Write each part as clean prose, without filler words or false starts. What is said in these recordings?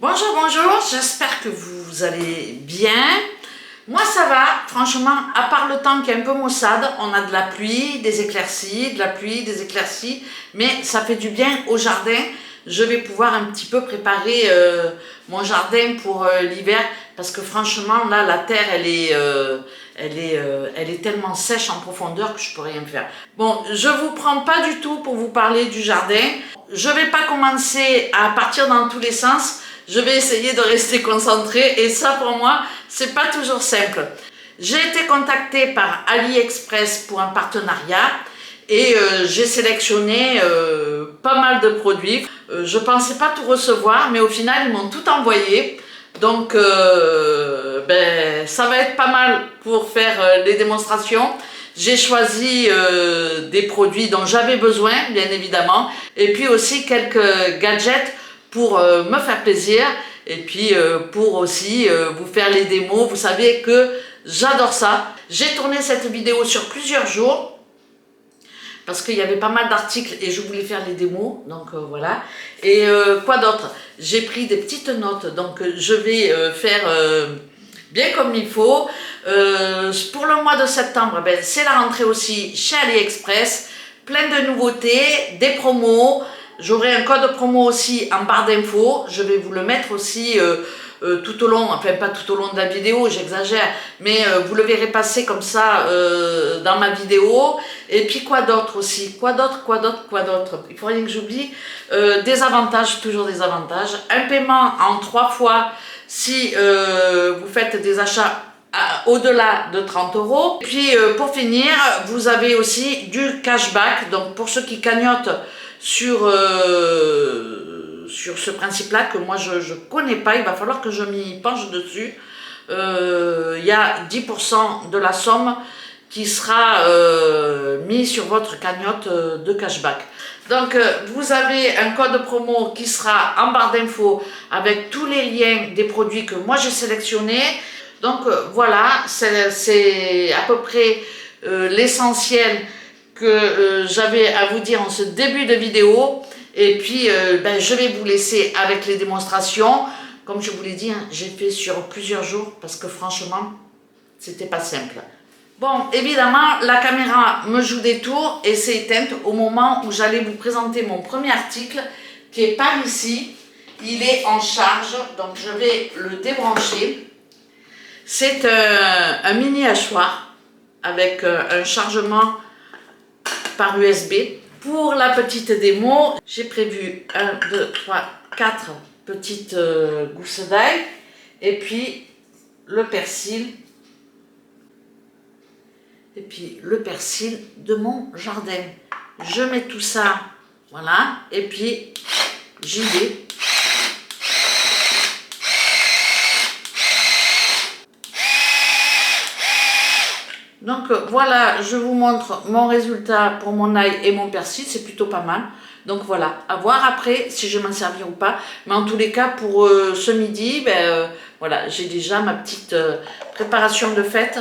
Bonjour, bonjour, j'espère que vous allez bien. Moi ça va, franchement, à part le temps qui est un peu maussade, on a de la pluie, des éclaircies, de la pluie, des éclaircies, mais ça fait du bien au jardin. Je vais pouvoir un petit peu préparer mon jardin pour l'hiver, parce que franchement, là, la terre, elle est tellement sèche en profondeur que je peux rien faire. Bon, je vous prends pas du tout pour vous parler du jardin. Je vais pas commencer à partir dans tous les sens. Je vais essayer de rester concentrée et ça pour moi, c'est pas toujours simple. J'ai été contactée par AliExpress pour un partenariat et j'ai sélectionné pas mal de produits. Je pensais pas tout recevoir, mais au final, ils m'ont tout envoyé. Donc, ça va être pas mal pour faire les démonstrations. J'ai choisi des produits dont j'avais besoin, bien évidemment, et puis aussi quelques gadgets pour me faire plaisir, et puis pour aussi vous faire les démos. Vous savez que j'adore ça. J'ai tourné cette vidéo sur plusieurs jours, parce qu'il y avait pas mal d'articles et je voulais faire les démos, donc voilà. Et quoi d'autre? J'ai pris des petites notes, donc je vais faire bien comme il faut. Pour le mois de septembre, c'est la rentrée aussi chez AliExpress, plein de nouveautés, des promos. J'aurai un code promo aussi en barre d'infos, je vais vous le mettre aussi tout au long, enfin pas tout au long de la vidéo, j'exagère, mais vous le verrez passer comme ça dans ma vidéo. Et puis quoi d'autre aussi? Quoi d'autre? Il faut rien que j'oublie. Des avantages, toujours des avantages. Un paiement en 3 fois si vous faites des achats au-delà de 30 €. Et puis pour finir, vous avez aussi du cashback, donc pour ceux qui cagnotent sur ce principe-là que moi je ne connais pas, il va falloir que je m'y penche dessus. Il y a 10% de la somme qui sera mis sur votre cagnotte de cashback. Donc vous avez un code promo qui sera en barre d'infos avec tous les liens des produits que moi j'ai sélectionnés. Donc voilà, c'est à peu près l'essentiel que j'avais à vous dire en ce début de vidéo. Et puis je vais vous laisser avec les démonstrations. Comme je vous l'ai dit, hein, j'ai fait sur plusieurs jours parce que franchement c'était pas simple. Bon, évidemment la caméra me joue des tours et s'est éteinte au moment où j'allais vous présenter mon premier article qui est par ici. Il est en charge, donc je vais le débrancher. C'est un mini hachoir avec un chargement par USB. Pour la petite démo, j'ai prévu 1, 2, 3, 4 petites gousses d'ail et puis le persil. Et puis le persil de mon jardin. Je mets tout ça, voilà, et puis j'y vais. Donc voilà, je vous montre mon résultat pour mon ail et mon persil, c'est plutôt pas mal. Donc voilà, à voir après si je m'en servir ou pas. Mais en tous les cas, pour ce midi, voilà, j'ai déjà ma petite préparation de fête.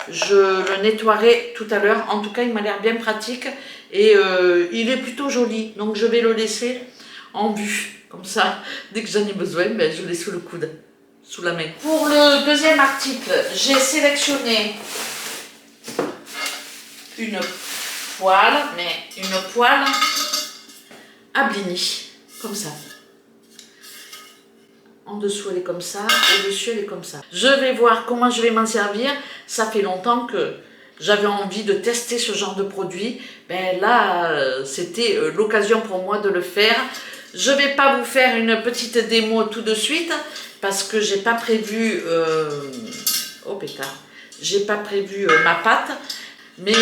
Je le nettoierai tout à l'heure. En tout cas, il m'a l'air bien pratique et il est plutôt joli. Donc je vais le laisser en vue. Comme ça, dès que j'en ai besoin, je l'ai sous le coude, sous la main. Pour le deuxième article, j'ai sélectionné une poêle, mais une poêle à blini, comme ça. En dessous elle est comme ça, au-dessus elle est comme ça. Je vais voir comment je vais m'en servir. Ça fait longtemps que j'avais envie de tester ce genre de produit. Là, c'était l'occasion pour moi de le faire. Je ne vais pas vous faire une petite démo tout de suite parce que j'ai pas prévu oh pétard, j'ai pas prévu ma pâte. Mais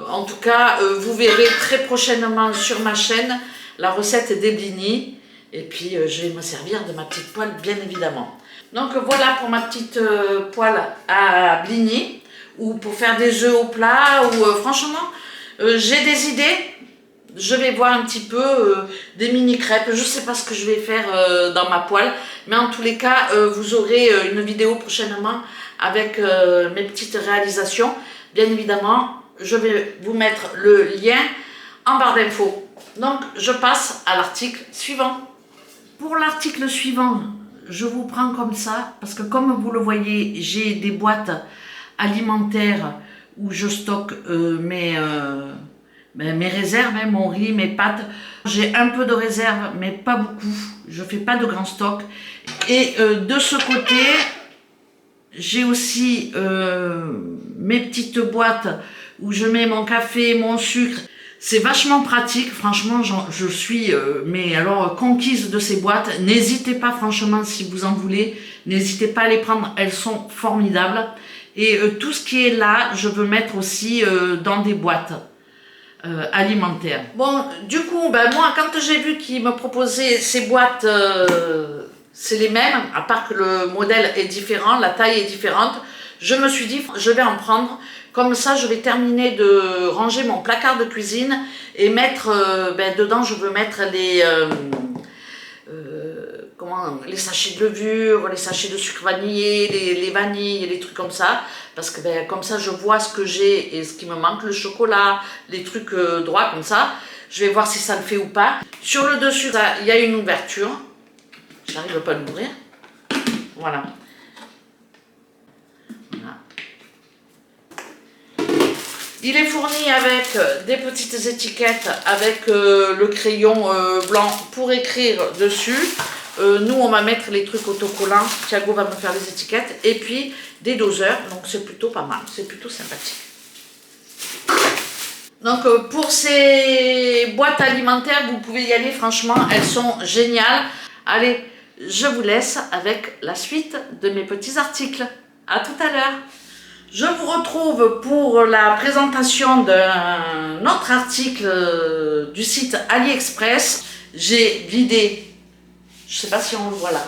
en tout cas, vous verrez très prochainement sur ma chaîne la recette des blinis. Et puis, je vais me servir de ma petite poêle, bien évidemment. Donc voilà pour ma petite poêle à blinis, ou pour faire des œufs au plat, ou franchement, j'ai des idées. Je vais voir un petit peu des mini crêpes. Je ne sais pas ce que je vais faire dans ma poêle. Mais en tous les cas, vous aurez une vidéo prochainement avec mes petites réalisations. Bien évidemment, je vais vous mettre le lien en barre d'infos. Donc, je passe à l'article suivant. Pour l'article suivant, je vous prends comme ça, parce que comme vous le voyez, j'ai des boîtes alimentaires où je stocke mes réserves, hein, mon riz, mes pâtes. J'ai un peu de réserve, mais pas beaucoup. Je fais pas de grand stock. Et de ce côté, j'ai aussi mes petites boîtes où je mets mon café, mon sucre. C'est vachement pratique, franchement, je suis mais alors conquise de ces boîtes. N'hésitez pas, franchement, si vous en voulez, n'hésitez pas à les prendre, elles sont formidables. Et tout ce qui est là, je veux mettre aussi dans des boîtes alimentaires. Bon, du coup, ben, moi, quand j'ai vu qu'ils me proposaient ces boîtes, c'est les mêmes, à part que le modèle est différent, la taille est différente, je me suis dit, je vais en prendre. Comme ça, je vais terminer de ranger mon placard de cuisine et mettre, dedans, je veux mettre les sachets de levure, les sachets de sucre vanillé, les vanilles, les trucs comme ça. Parce que comme ça, je vois ce que j'ai et ce qui me manque, le chocolat, les trucs droits comme ça. Je vais voir si ça le fait ou pas. Sur le dessus, il y a une ouverture. Je n'arrive pas à l'ouvrir. Voilà. Il est fourni avec des petites étiquettes avec le crayon blanc pour écrire dessus. Nous, on va mettre les trucs autocollants. Thiago va me faire les étiquettes. Et puis, des doseurs. Donc, c'est plutôt pas mal. C'est plutôt sympathique. Donc, pour ces boîtes alimentaires, vous pouvez y aller. Franchement, elles sont géniales. Allez, je vous laisse avec la suite de mes petits articles. À tout à l'heure. Je vous retrouve pour la présentation d'un autre article du site AliExpress. J'ai vidé, je ne sais pas si on le voit là,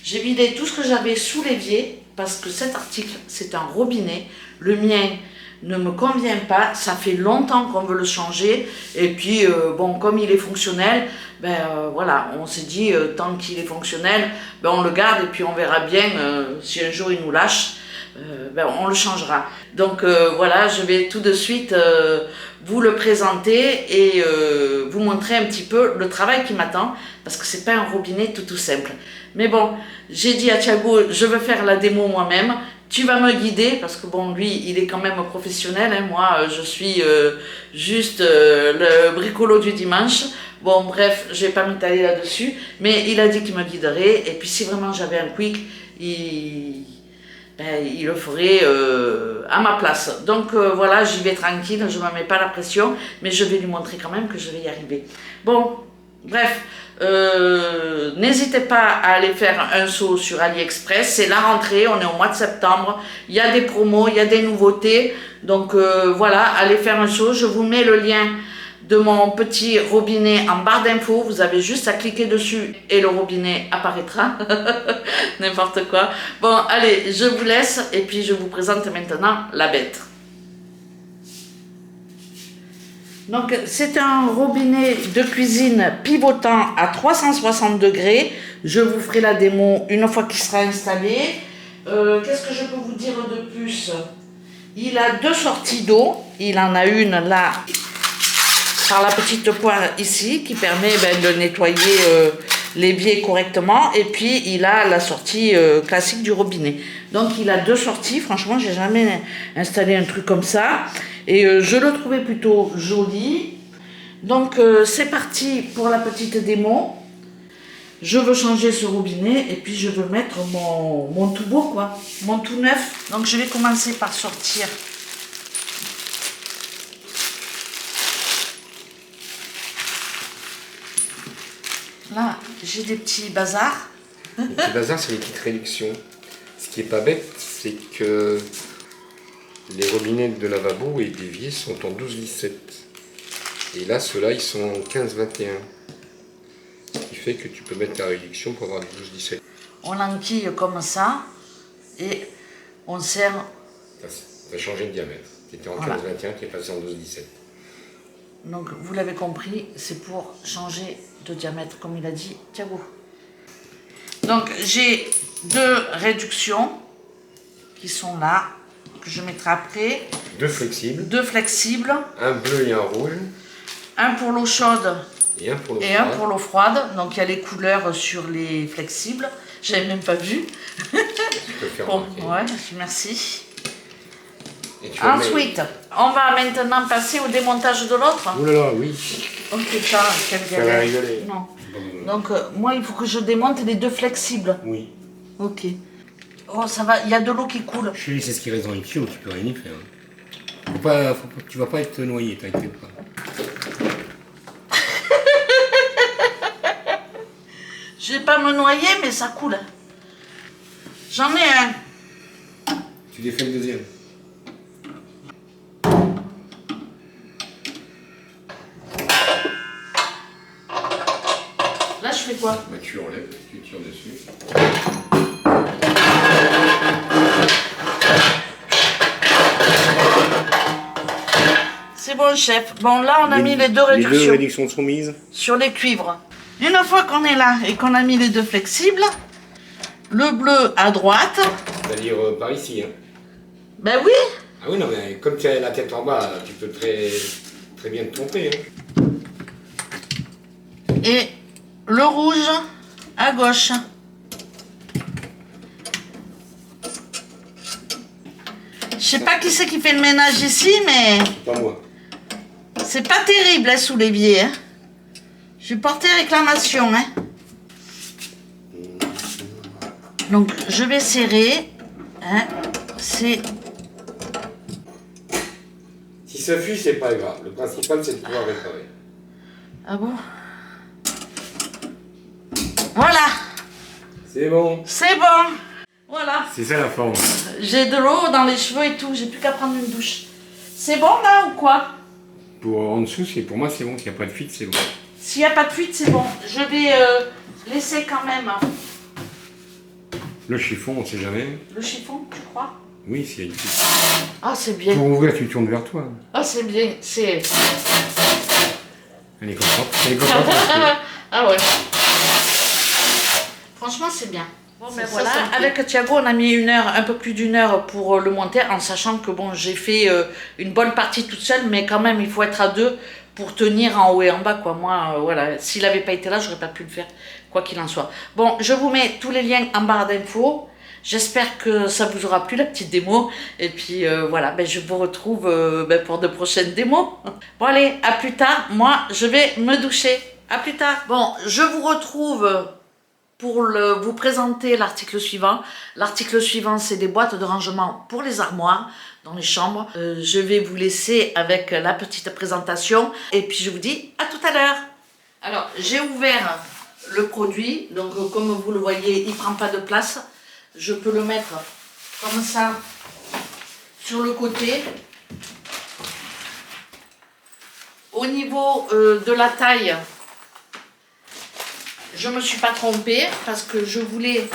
j'ai vidé tout ce que j'avais sous l'évier parce que cet article, c'est un robinet. Le mien ne me convient pas, ça fait longtemps qu'on veut le changer. Et puis, bon, comme il est fonctionnel, voilà, on s'est dit, tant qu'il est fonctionnel, on le garde et puis on verra bien si un jour il nous lâche. On le changera. Donc voilà, je vais tout de suite vous le présenter et vous montrer un petit peu le travail qui m'attend parce que c'est pas un robinet tout simple. Mais bon, j'ai dit à Thiago, je veux faire la démo moi-même. Tu vas me guider parce que bon, lui, il est quand même professionnel. Hein. Moi, je suis juste le bricolo du dimanche. Bon, bref, je vais pas m'étaler là-dessus. Mais il a dit qu'il me guiderait. Et puis si vraiment j'avais un quick, il le ferait à ma place. Donc voilà, j'y vais tranquille, je ne me mets pas la pression, mais je vais lui montrer quand même que je vais y arriver. Bon, bref, n'hésitez pas à aller faire un saut sur AliExpress, c'est la rentrée, on est au mois de septembre, il y a des promos, il y a des nouveautés, donc voilà, allez faire un saut, je vous mets le lien de mon petit robinet en barre d'infos, vous avez juste à cliquer dessus et le robinet apparaîtra, n'importe quoi. Bon, allez, je vous laisse et puis je vous présente maintenant la bête. Donc, c'est un robinet de cuisine pivotant à 360 degrés. Je vous ferai la démo une fois qu'il sera installé. Qu'est-ce que je peux vous dire de plus? Il a deux sorties d'eau. Il en a une là, par la petite poire ici, qui permet de nettoyer l'évier correctement. Et puis, il a la sortie classique du robinet. Donc, il a deux sorties. Franchement, j'ai jamais installé un truc comme ça. Et je le trouvais plutôt joli. Donc, c'est parti pour la petite démo. Je veux changer ce robinet et puis je veux mettre mon tout beau, quoi. Mon tout neuf. Donc, je vais commencer par sortir. Là, j'ai des petits bazars. Les petits bazars, c'est les petites réductions. Ce qui est pas bête, c'est que les robinets de lavabo et d'évier sont en 12-17. Et là, ceux-là, ils sont en 15-21. Ce qui fait que tu peux mettre la réduction pour avoir des 12-17. On enquille comme ça et on serre. Ça va changer de diamètre. Tu étais en 15-21, tu es passé en 12-17. Donc, vous l'avez compris, c'est pour changer de diamètre, comme il a dit Thiago. Donc, j'ai deux réductions qui sont là, que je mettrai après. Deux flexibles. Deux flexibles. Un bleu et un rouge. Un pour l'eau chaude Et un pour l'eau et froide. un pour l'eau froide. Donc il y a les couleurs sur les flexibles. J'avais même pas vu. Tu peux le faire Bon, remarquer. ouais, merci. Et tu vas mettre- Ensuite, on va maintenant passer au démontage de l'autre. Ouh là là, oui. Ok, ça, quelle Ça va galère. rigoler. Non. Bon, Donc moi, il faut que je démonte les deux flexibles. oui. Ok. Oh, ça va, il y a de l'eau qui coule. Chérie, c'est ce qui reste dans les tuyaux, tu peux rien y faire. Tu vas pas être noyé, t'inquiète pas. Je vais pas me noyer, mais ça coule. J'en ai un. Tu défais le deuxième. Là, je fais quoi? Bah, tu enlèves, tu tires dessus. C'est bon, chef. Bon, là, on a mis les deux réductions. Les deux réductions sont mises. Sur les cuivres. Une fois qu'on est là et qu'on a mis les deux flexibles, le bleu à droite. C'est-à-dire par ici. Hein. Ben oui. Ah oui, non, mais comme tu as la tête en bas, tu peux très bien te tromper. Hein. Et le rouge à gauche. Je sais pas qui c'est qui fait le ménage ici, mais Pas moi. c'est pas terrible hein, sous l'évier. Hein. Je vais porter réclamation. Hein. Donc je vais serrer. Hein. C'est Si ça fuit, c'est pas grave. Le principal, c'est de pouvoir réparer. ah bon. Voilà, C'est bon. c'est bon. Voilà. C'est ça la forme. J'ai de l'eau dans les cheveux et tout. J'ai plus qu'à prendre une douche. C'est bon là ou quoi? Pour en dessous, pour moi, c'est bon. S'il n'y a pas de fuite, c'est bon. S'il n'y a pas de fuite, c'est bon. Je vais laisser quand même Le chiffon, on sait jamais. le chiffon, tu crois? Oui, s'il y a une fuite. Ah, c'est bien. Pour ouvrir, tu tournes vers toi. Ah, c'est bien. C'est. Elle est contente. Elle est contente. Ah ouais. Franchement, c'est bien. Bon, ben voilà. Avec Thiago, on a mis un peu plus d'une heure pour le monter, en sachant que bon, j'ai fait une bonne partie toute seule, mais quand même, il faut être à deux pour tenir en haut et en bas, quoi. Moi, voilà, s'il n'avait pas été là, j'aurais pas pu le faire, quoi qu'il en soit. Bon, je vous mets tous les liens en barre d'infos. J'espère que ça vous aura plu, la petite démo. Et puis voilà, ben, je vous retrouve pour de prochaines démos. Bon allez, à plus tard. Moi, je vais me doucher. À plus tard. Bon, je vous retrouve pour vous présenter l'article suivant. L'article suivant, c'est des boîtes de rangement pour les armoires dans les chambres. Je vais vous laisser avec la petite présentation. Et puis je vous dis à tout à l'heure. Alors, j'ai ouvert le produit. Donc, comme vous le voyez, il ne prend pas de place. Je peux le mettre comme ça sur le côté. Au niveau de la taille, je ne me suis pas trompée parce que je voulais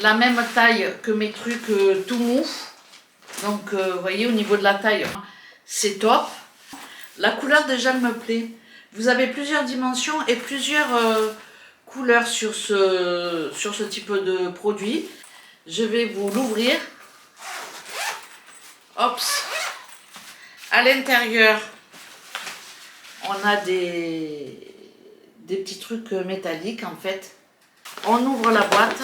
la même taille que mes trucs tout mou. Donc, vous voyez, au niveau de la taille, c'est top. La couleur déjà me plaît. Vous avez plusieurs dimensions et plusieurs couleurs sur ce type de produit. Je vais vous l'ouvrir. Hop. À l'intérieur, on a des petits trucs métalliques en fait. On ouvre la boîte.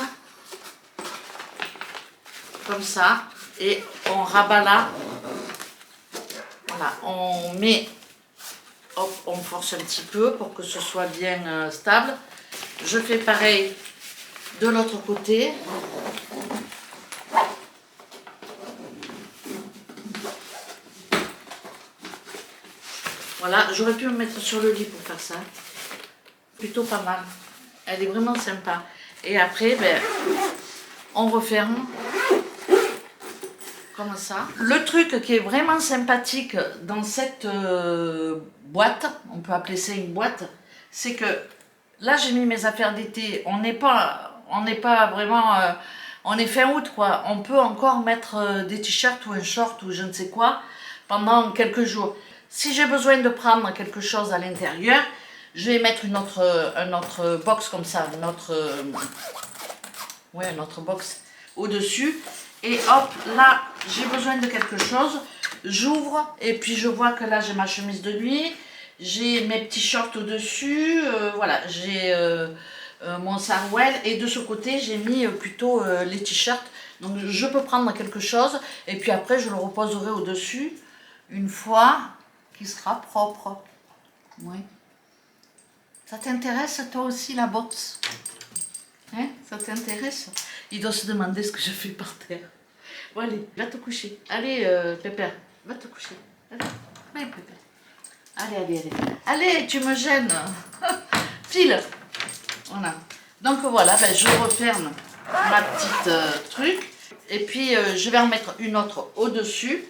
Comme ça. Et on rabat là. Voilà. On met. Hop, on force un petit peu pour que ce soit bien stable. Je fais pareil de l'autre côté. Voilà, j'aurais pu me mettre sur le lit pour faire ça. Plutôt pas mal. Elle est vraiment sympa. Et après, ben, on referme. Comme ça. Le truc qui est vraiment sympathique dans cette boîte, on peut appeler ça une boîte, c'est que là j'ai mis mes affaires d'été. On n'est pas vraiment... on est fin août quoi. On peut encore mettre des t-shirts ou un short ou je ne sais quoi pendant quelques jours. Si j'ai besoin de prendre quelque chose à l'intérieur, je vais mettre une autre box comme ça, un autre box au-dessus. Et hop, là, j'ai besoin de quelque chose. J'ouvre et puis je vois que là, j'ai ma chemise de nuit. j'ai mes petits shorts au-dessus, voilà, j'ai mon sarouel et de ce côté j'ai mis plutôt les t-shirts. Donc je peux prendre quelque chose et puis après je le reposerai au-dessus une fois qu'il sera propre. Oui. Ça t'intéresse toi aussi la boxe? Hein? Ça t'intéresse? Il doit se demander ce que je fais par terre. Bon allez, va te coucher. Allez Pépère, va te coucher. Allez, viens Pépère. Allez, allez, allez. Allez, tu me gênes. File. Voilà. Donc voilà, ben, je referme ma petite truc. Et puis je vais en mettre une autre au-dessus.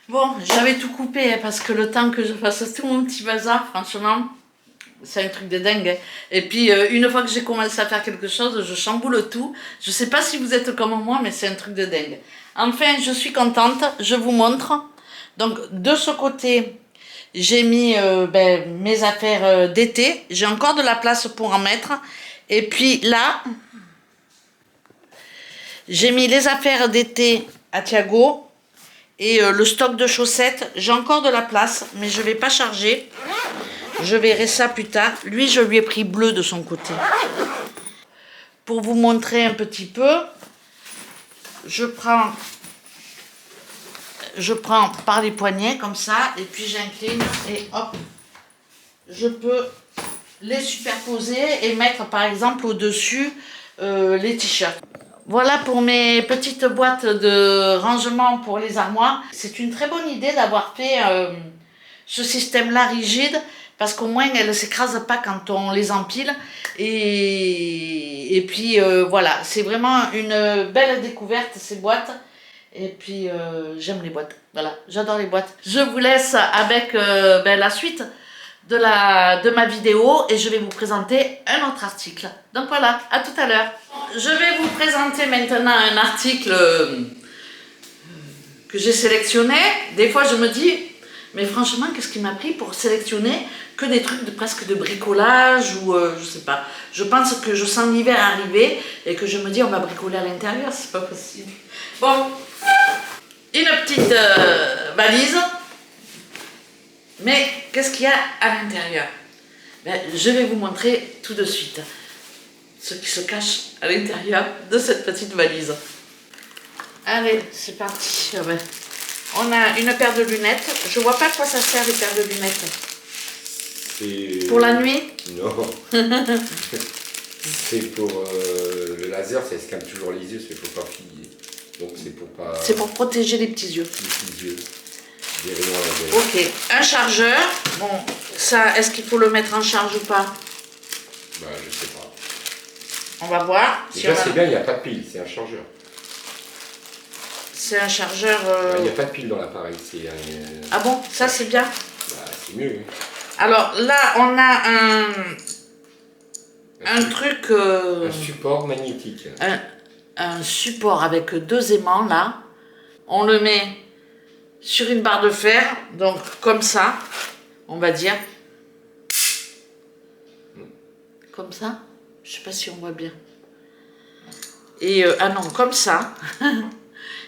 Bon, j'avais tout coupé hein, parce que le temps que je fasse tout mon petit bazar, franchement, c'est un truc de dingue. Hein. Et puis une fois que j'ai commencé à faire quelque chose, je chamboule tout. Je sais pas si vous êtes comme moi, mais c'est un truc de dingue. Enfin, je suis contente. Je vous montre. Donc de ce côté, j'ai mis mes affaires d'été. J'ai encore de la place pour en mettre. Et puis là, j'ai mis les affaires d'été à Thiago. Et le stock de chaussettes, j'ai encore de la place, mais je ne vais pas charger. Je verrai ça plus tard. Lui, je lui ai pris bleu de son côté. Pour vous montrer un petit peu, je prends par les poignets comme ça, et puis j'incline, et hop, je peux les superposer et mettre par exemple au-dessus les t-shirts. Voilà pour mes petites boîtes de rangement pour les armoires. C'est une très bonne idée d'avoir fait ce système-là rigide parce qu'au moins elles ne s'écrasent pas quand on les empile. Et puis voilà, c'est vraiment une belle découverte ces boîtes. Et puis j'aime les boîtes, voilà, j'adore les boîtes. Je vous laisse avec la suite de ma vidéo et je vais vous présenter un autre article. Donc voilà, à tout à l'heure. Je vais vous présenter maintenant un article que j'ai sélectionné. Des fois je me dis, mais franchement qu'est-ce qui m'a pris pour sélectionner que des trucs presque de bricolage ou je sais pas. Je pense que je sens l'hiver arriver et que je me dis on va bricoler à l'intérieur, c'est pas possible. Bon, une petite valise. Mais qu'est-ce qu'il y a à l'intérieur? Je vais vous montrer tout de suite ce qui se cache à l'intérieur de cette petite valise. Allez, c'est parti. On a une paire de lunettes. Je vois pas à quoi ça sert les paires de lunettes. Pour la nuit? Non. C'est pour le laser, ça escale toujours les yeux, il ne faut pas plier. Donc c'est pour pas... C'est pour protéger les petits yeux. Les petits yeux. Des rayons laser. Ok, un chargeur. Bon, ça, est-ce qu'il faut le mettre en charge ou pas? Bah, je sais pas. On va voir. Déjà, c'est bien, il n'y a pas de pile, c'est un chargeur. C'est un chargeur... Il n'y a pas de pile dans l'appareil, c'est un... Ah bon, ça c'est bien. Bah, c'est mieux. Alors là, on a un truc... Un support magnétique. Un support avec deux aimants là. On le met sur une barre de fer, donc comme ça, on va dire. Comme ça. Je sais pas si on voit bien. Et ah non, comme ça.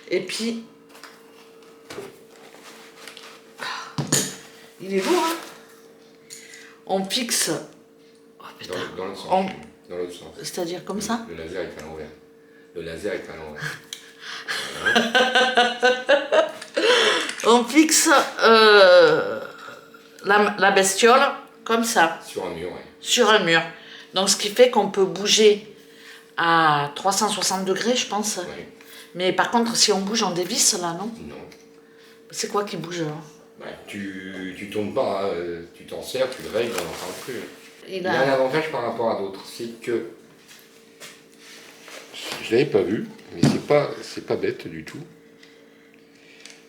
Et puis... Il est lourd, hein. On fixe... Oh, putain. Dans l'autre sens. Dans l'autre sens. C'est-à-dire comme ça? Le laser est à l'envers. Le laser est à l'envers. On fixe la bestiole comme ça. Sur un mur, oui. Sur un mur. Donc ce qui fait qu'on peut bouger à 360 degrés, je pense. Oui. Mais par contre, si on bouge, on dévisse là, non? Non. C'est quoi qui bouge là? Ouais, tu tournes pas, hein, tu t'en sers, tu le règles, on n'en parle plus. Il y a un avantage par rapport à d'autres, c'est que je l'avais pas vu, mais c'est pas bête du tout.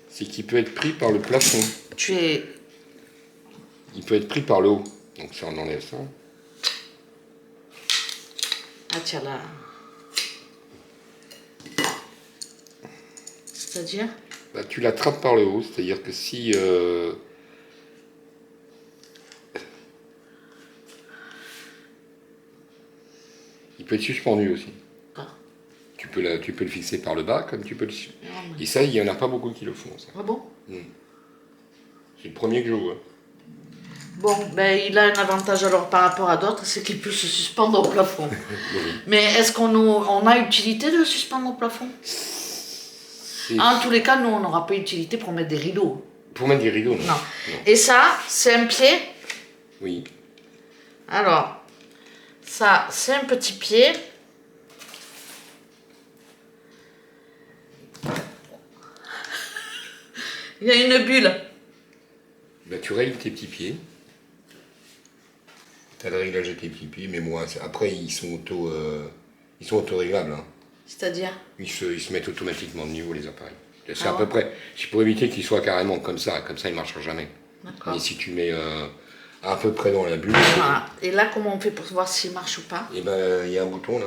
C'est qu'il peut être pris par le plafond. Il peut être pris par le haut. Donc ça, on enlève ça. Ah tiens là. C'est-à-dire? Bah, tu l'attrapes par le haut, c'est-à-dire que si... Il peut être suspendu aussi. Ah. Tu peux le fixer par le bas, comme tu peux le... Et ça, il n'y en a pas beaucoup qui le font. Ça. Ah bon? C'est le premier que je vois. Bon, ben, il a un avantage alors par rapport à d'autres, c'est qu'il peut se suspendre au plafond. Oui. Mais est-ce on a utilité de le suspendre au plafond? En tous les cas, nous, on n'aura pas utilité pour mettre des rideaux. Pour mettre des rideaux, non. Non. Et ça, c'est un pied. Oui. Alors, ça, c'est un petit pied. Il y a une bulle. Bah, tu règles tes petits pieds. Tu as le réglage de tes petits pieds, mais moi, après, ils sont auto-réglables. Hein. C'est-à-dire? Ils se mettent automatiquement de niveau, les appareils. C'est Ah à ouais. peu près. C'est pour éviter qu'ils soient carrément comme ça ils ne marcheront jamais. D'accord. Mais si tu mets à peu près dans la bulle, Voilà. Et là, comment on fait pour voir s'il marche ou pas? et ben il y a un bouton là.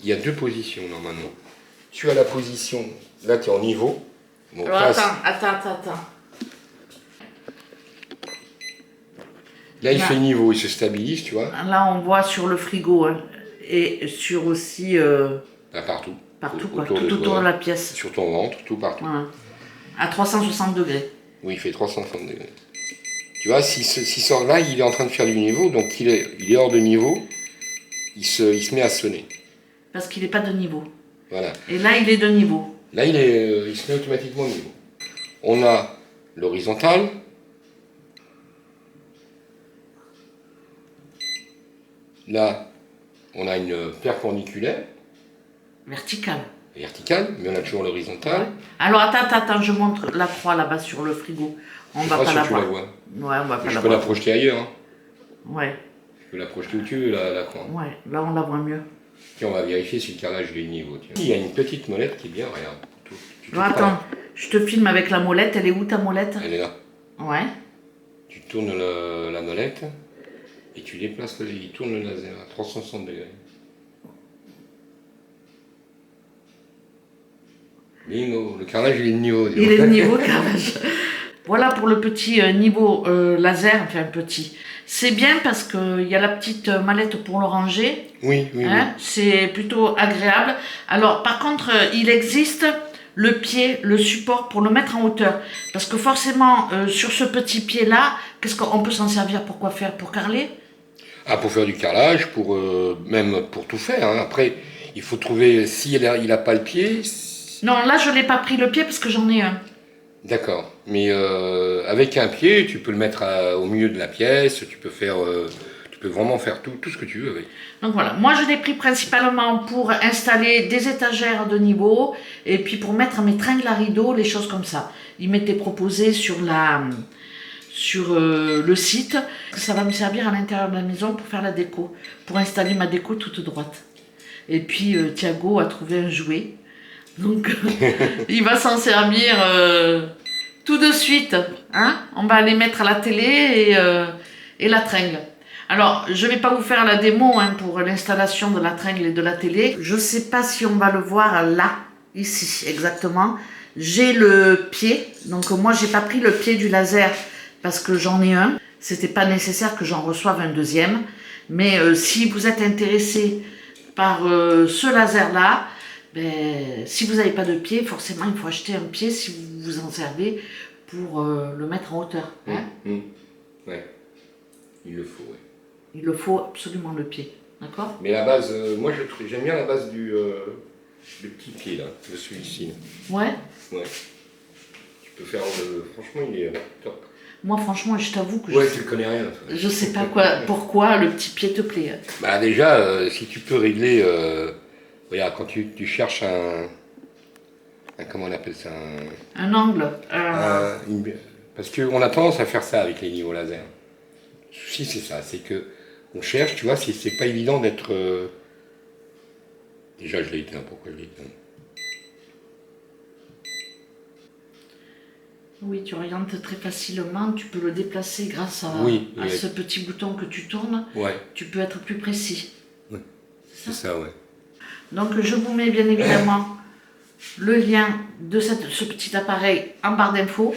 Il y a deux positions normalement. Tu as la position, là tu es en niveau. Bon, Alors passe. attends. Là il Là. fait niveau, il se stabilise, tu vois. Là, on voit sur le frigo hein, et sur aussi Là, partout. partout, Au- quoi, autour tout de autour toi, de la pièce. sur ton ventre, tout partout. Voilà. À 360 degrés. Oui, il fait 360 degrés. Tu vois, s'il sort là, il est en train de faire du niveau, donc il est hors de niveau, il se met à sonner. Parce qu'il n'est pas de niveau. Voilà. Et là, il est de niveau. Là, il se met automatiquement au niveau. On a l'horizontale. Là, on a une perpendiculaire, Vertical. verticale, mais on a toujours l'horizontale. Alors attends, je montre la croix là-bas sur le frigo. On Je va sais pas si la tu voir. la vois. Ouais, on va pas Je la peux la voir. projeter ailleurs. Hein. Ouais, Je peux la projeter où tu veux, la croix. ouais, là on la voit mieux. Tiens, on va vérifier si le carrelage il est niveau. Tiens. Il y a une petite molette qui est bien, regarde. Tu Alors attends, je te filme avec la molette. Elle est où ta molette? Elle est là. Ouais. Tu tournes la molette et tu déplaces, il tourne le laser à 360 degrés. Bingo, le carrelage il est de niveau. dis Il donc. est de niveau le carrelage. Voilà pour le petit niveau laser, enfin petit. C'est bien parce qu'il y a la petite mallette pour le ranger. Oui, oui, Hein, c'est plutôt agréable. Alors, par contre, il existe le pied, le support pour le mettre en hauteur. Parce que forcément, sur ce petit pied-là, qu'est-ce qu'on peut s'en servir? Pour quoi faire? Pour carreler? Ah, pour faire du carrelage, même pour tout faire. Hein. Après, il faut trouver, si il a pas le pied, Non, là, je n'ai pas pris le pied parce que j'en ai un. d'accord. Mais avec un pied, tu peux le mettre au milieu de la pièce, tu peux vraiment faire tout ce que tu veux avec. Donc voilà, moi je l'ai pris principalement pour installer des étagères de niveau et puis pour mettre mes tringles à rideaux, les choses comme ça. Il m'était proposé sur le site que ça va me servir à l'intérieur de la maison pour faire la déco, pour installer ma déco toute droite. Et puis Thiago a trouvé un jouet, donc il va s'en servir tout de suite. Hein, on va aller mettre à la télé et la tringle. Alors, je ne vais pas vous faire la démo hein, pour l'installation de la tringle et de la télé. Je ne sais pas si on va le voir là, ici, exactement. J'ai le pied. Donc, moi, j'ai pas pris le pied du laser parce que j'en ai un. C'était pas nécessaire que j'en reçoive un deuxième. Mais si vous êtes intéressé par ce laser-là, ben, si vous n'avez pas de pied, forcément, il faut acheter un pied si vous vous en servez pour le mettre en hauteur. Hein. Ouais, il le faut, ouais. Il le faut absolument le pied, d'accord? Mais la base, moi j'aime bien la base du petit pied là, de celui-ci. Ouais. Ouais. Tu peux faire franchement il est top. Moi franchement, je t'avoue que Ouais, tu ne connais rien. Toi. je sais pas pourquoi le petit pied te plaît. Bah déjà, si tu peux régler, regarde, quand tu cherches comment on appelle ça Un angle. parce qu'on a tendance à faire ça avec les niveaux laser. Le souci c'est ça, c'est que on cherche, tu vois, c'est pas évident d'être... Déjà je l'ai éteint, pourquoi je l'ai éteint? Oui, tu orientes très facilement, tu peux le déplacer grâce à ce petit bouton que tu tournes. Ouais. Tu peux être plus précis. Ouais. C'est ça, ouais. Donc je vous mets bien évidemment le lien de ce petit appareil en barre d'infos.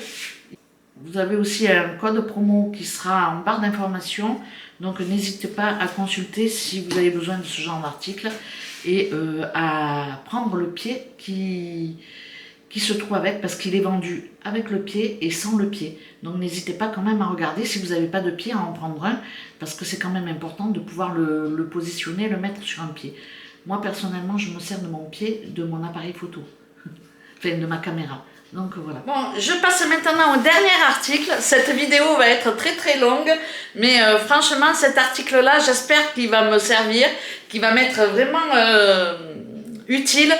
Vous avez aussi un code promo qui sera en barre d'information. Donc n'hésitez pas à consulter si vous avez besoin de ce genre d'article et à prendre le pied qui qui se trouve avec, parce qu'il est vendu avec le pied et sans le pied. Donc n'hésitez pas quand même à regarder si vous n'avez pas de pied à en prendre un, parce que c'est quand même important de pouvoir le positionner, le mettre sur un pied. Moi personnellement, je me sers de mon pied, de mon appareil photo, enfin de ma caméra. Donc voilà. Bon, je passe maintenant au dernier article. Cette vidéo va être très très longue, mais franchement cet article-là, j'espère qu'il va me servir, qu'il va m'être vraiment utile.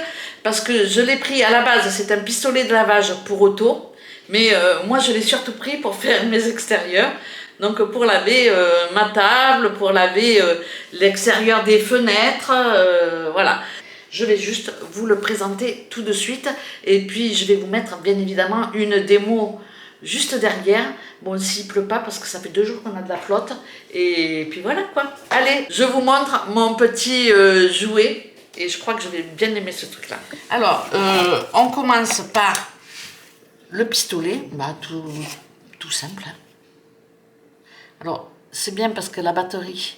Parce que je l'ai pris à la base, c'est un pistolet de lavage pour auto, mais moi je l'ai surtout pris pour faire mes extérieurs. Donc pour laver ma table, pour laver l'extérieur des fenêtres, voilà. Je vais juste vous le présenter tout de suite et puis je vais vous mettre bien évidemment une démo juste derrière. Bon, s'il pleut pas parce que ça fait 2 jours qu'on a de la flotte et puis voilà quoi. Allez, je vous montre mon petit jouet. Et je crois que je vais bien aimer ce truc-là. Alors, on commence par le pistolet. Bah, tout simple. Hein. Alors, c'est bien parce que la batterie,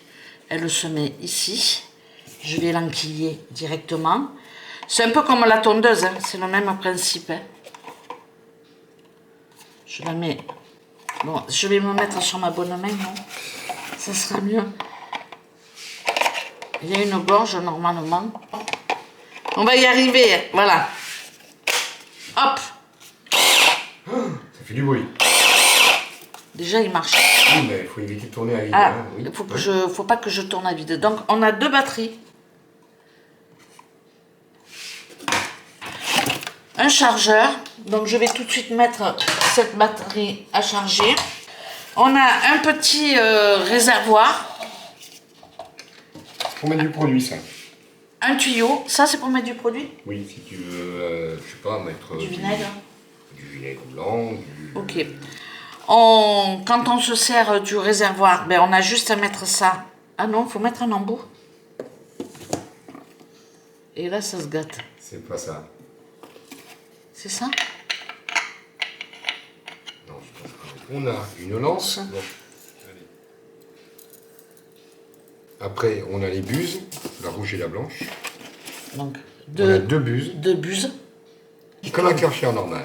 elle se met ici. Je vais l'enquiller directement. C'est un peu comme la tondeuse. Hein. C'est le même principe. Hein. Je la mets... Bon, je vais me mettre sur ma bonne main. Non, ça sera mieux. Il y a une gorge normalement. On va y arriver, voilà. Hop. Ça fait du bruit. Déjà il marche. Oui, mais il faut éviter de tourner à vide. Ah, hein, oui. faut pas que je tourne à vide. Donc on a 2 batteries. Un chargeur. Donc je vais tout de suite mettre cette batterie à charger. On a un petit réservoir. Pour mettre du produit, ça. Un tuyau, ça c'est pour mettre du produit? Oui, si tu veux, je sais pas, mettre... Du vinaigre? Du vinaigre blanc, Ok. Quand on se sert du réservoir, ben on a juste à mettre ça. Ah non, il faut mettre un embout. Et là, ça se gâte. C'est pas ça. C'est ça? Non, je pense pas. On a une lance. Bon. Après, on a les buses, la rouge et la blanche. Donc, on a 2 buses. 2 buses. Comme un Karcher normal.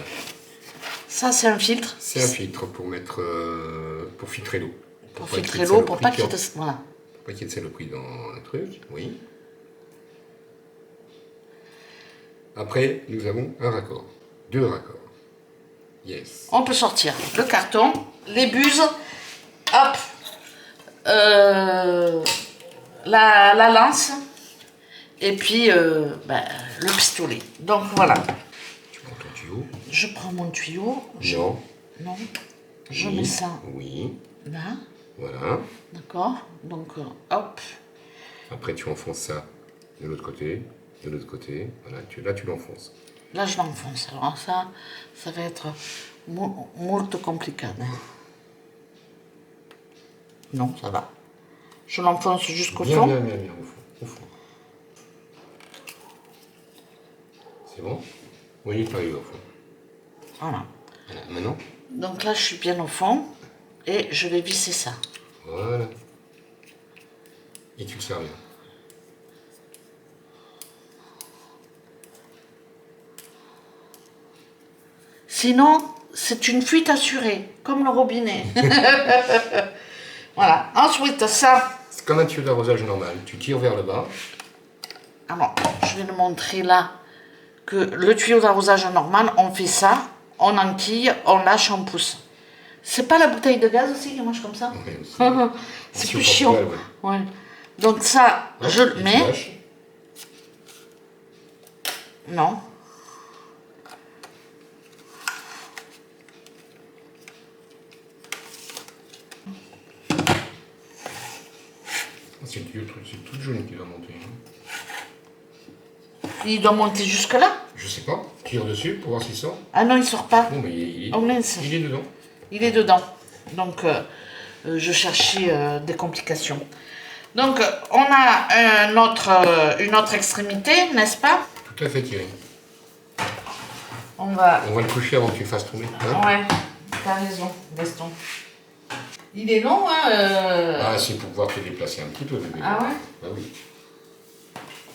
Ça, c'est un filtre. C'est un filtre pour mettre, pour filtrer l'eau. Pour filtrer l'eau, pour pas qu'il y ait de... Voilà. Pour pas qu'il y ait de saloperie dans le truc, oui. Après, nous avons un raccord. 2 raccords. Yes. On peut sortir le carton, les buses, hop, la lance, et puis le pistolet. Donc voilà. Tu prends ton tuyau. Je prends mon tuyau. Non. Non. Je Oui. mets ça Oui. là. Voilà. D'accord. Donc hop. Après, tu enfonces ça de l'autre côté. De l'autre côté. Voilà. Là, tu l'enfonces. Là, je l'enfonce. Alors ça va être molto compliqué. Non, ça va. Je l'enfonce jusqu'au fond. Bien, au fond. C'est bon? Oui, tu arrives au fond. Voilà. Voilà. Maintenant? Donc là, je suis bien au fond. Et je vais visser ça. Voilà. Et tu le sers bien. Sinon, c'est une fuite assurée, comme le robinet. Voilà. Ensuite, ça. C'est comme un tuyau d'arrosage normal. Tu tires vers le bas. Alors, je vais le montrer là. Que le tuyau d'arrosage normal, on fait ça. On enquille, on lâche, on pousse. C'est pas la bouteille de gaz aussi qui marche comme ça? Ouais, c'est aussi plus au chiant. Portugal, ouais. Ouais. Donc ça, Hop, je le et tu mets. lâches. Non. C'est le tuyau, c'est tout jaune qui doit monter. Il doit monter jusque là? Je sais pas. Tire dessus pour voir s'il sort. Ah non, il sort pas. Bon, mais il Oh mince. est dedans. Il est dedans. Donc, je cherchais des complications. Donc, on a une autre extrémité, n'est-ce pas? Tout à fait, Thierry. On va... On va le coucher avant que tu le fasses tomber. Hein, Ouais, t'as raison, Gaston. Il est long, hein Ah, c'est pour pouvoir te déplacer un petit peu, bébé. Ah ouais? Bah oui.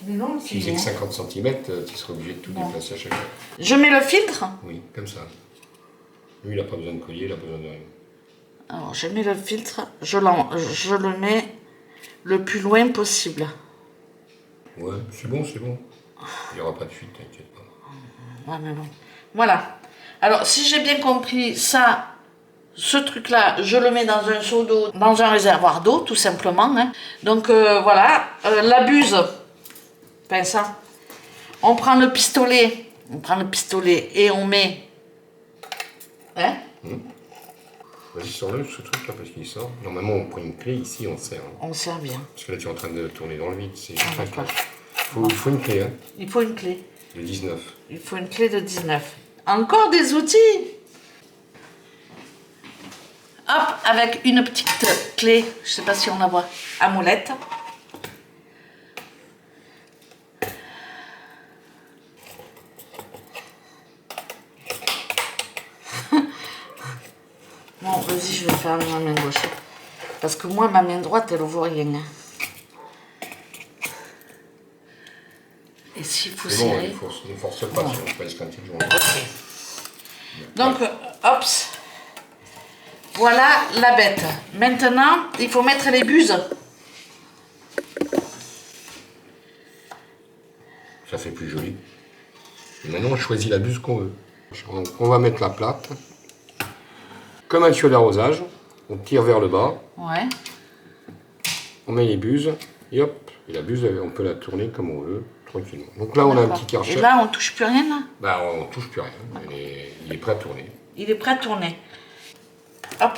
Mais non, Si c'est que 50 cm, tu seras obligé de tout déplacer à chaque fois. Je mets le filtre. Oui, comme ça. Lui, il n'a pas besoin de collier, il n'a pas besoin de rien. Alors, je mets le filtre, je le mets le plus loin possible. Ouais, c'est bon, c'est bon. Il n'y aura pas de fuite, t'inquiète pas. Ouais, mais bon. Voilà. Alors, si j'ai bien compris, ça, ce truc-là, je le mets dans un seau d'eau, dans un réservoir d'eau, tout simplement. Hein. Donc, voilà. La buse, enfin ça, on prend le pistolet et on met... Hein? Vas-y, sors-le, ce truc-là, parce qu'il sort. Normalement, on prend une clé, ici, on serre. Hein. On sert bien. Parce que là, tu es en train de tourner dans le vide. C'est D'accord. Il faut une clé, hein. Il faut une clé. De 19. Il faut une clé de 19. Encore des outils. Hop, avec une petite clé, je sais pas si on la voit, à molette. Bon, vas-y, je vais faire avec ma main gauche. Parce que moi, ma main droite, elle ne voit rien. Et s'il faut serrer... Bon, ne force pas, sinon on peut escanter le joint. Donc, hop. Voilà la bête. Maintenant, il faut mettre les buses. Ça fait plus joli. Et maintenant, on choisit la buse qu'on veut. Donc, on va mettre la plate. Comme un tuyau d'arrosage, on tire vers le bas. Ouais. On met les buses. Et hop. Et la buse, on peut la tourner comme on veut, tranquillement. Donc là, on a un petit karcher. Et là, on touche plus rien, là? Bah, on touche plus rien. Il est prêt à tourner. Il est prêt à tourner. Hop.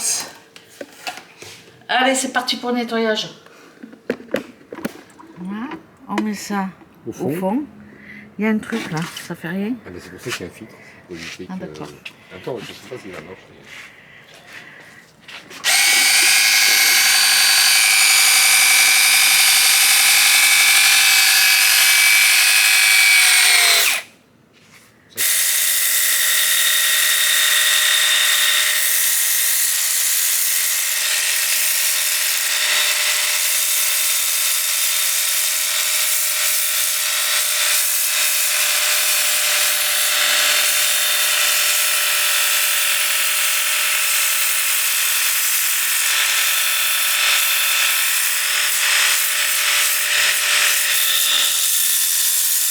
Allez, c'est parti pour le nettoyage. Voilà. On met ça au fond. Il y a un truc là, ça fait rien. Ah, mais c'est pour ça qu'il y a un filtre. Ah, d'accord. Attends, je sais pas si ça marche.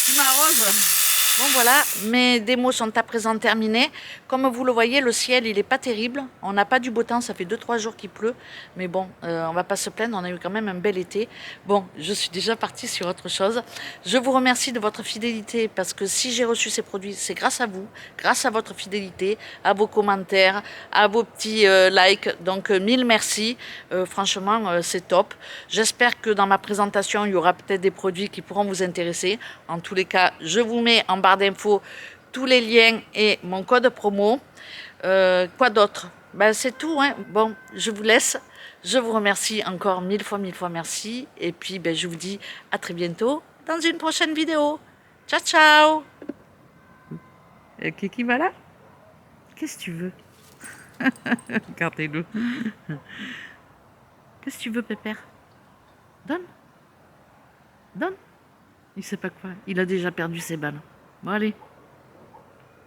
Tu m'arroses. Bon voilà, mes démos sont à présent terminées. Comme vous le voyez, le ciel il est pas terrible. On n'a pas du beau temps, ça fait 2-3 jours qu'il pleut. Mais bon, on va pas se plaindre, on a eu quand même un bel été. Bon, je suis déjà partie sur autre chose. Je vous remercie de votre fidélité parce que si j'ai reçu ces produits, c'est grâce à vous, grâce à votre fidélité, à vos commentaires, à vos petits likes. Donc mille merci, franchement c'est top. J'espère que dans ma présentation, il y aura peut-être des produits qui pourront vous intéresser. En tous les cas, je vous mets en barre d'infos tous les liens et mon code promo. Quoi d'autre? Ben, c'est tout. Hein. Bon, je vous laisse. Je vous remercie encore mille fois merci. Et puis, ben, je vous dis à très bientôt dans une prochaine vidéo. Ciao, ciao. Qui va là? Qu'est-ce que tu veux? Regardez-le. Qu'est-ce que tu veux, Pépère? Donne. Donne. Il sait pas quoi. Il a déjà perdu ses balles. Bon, allez.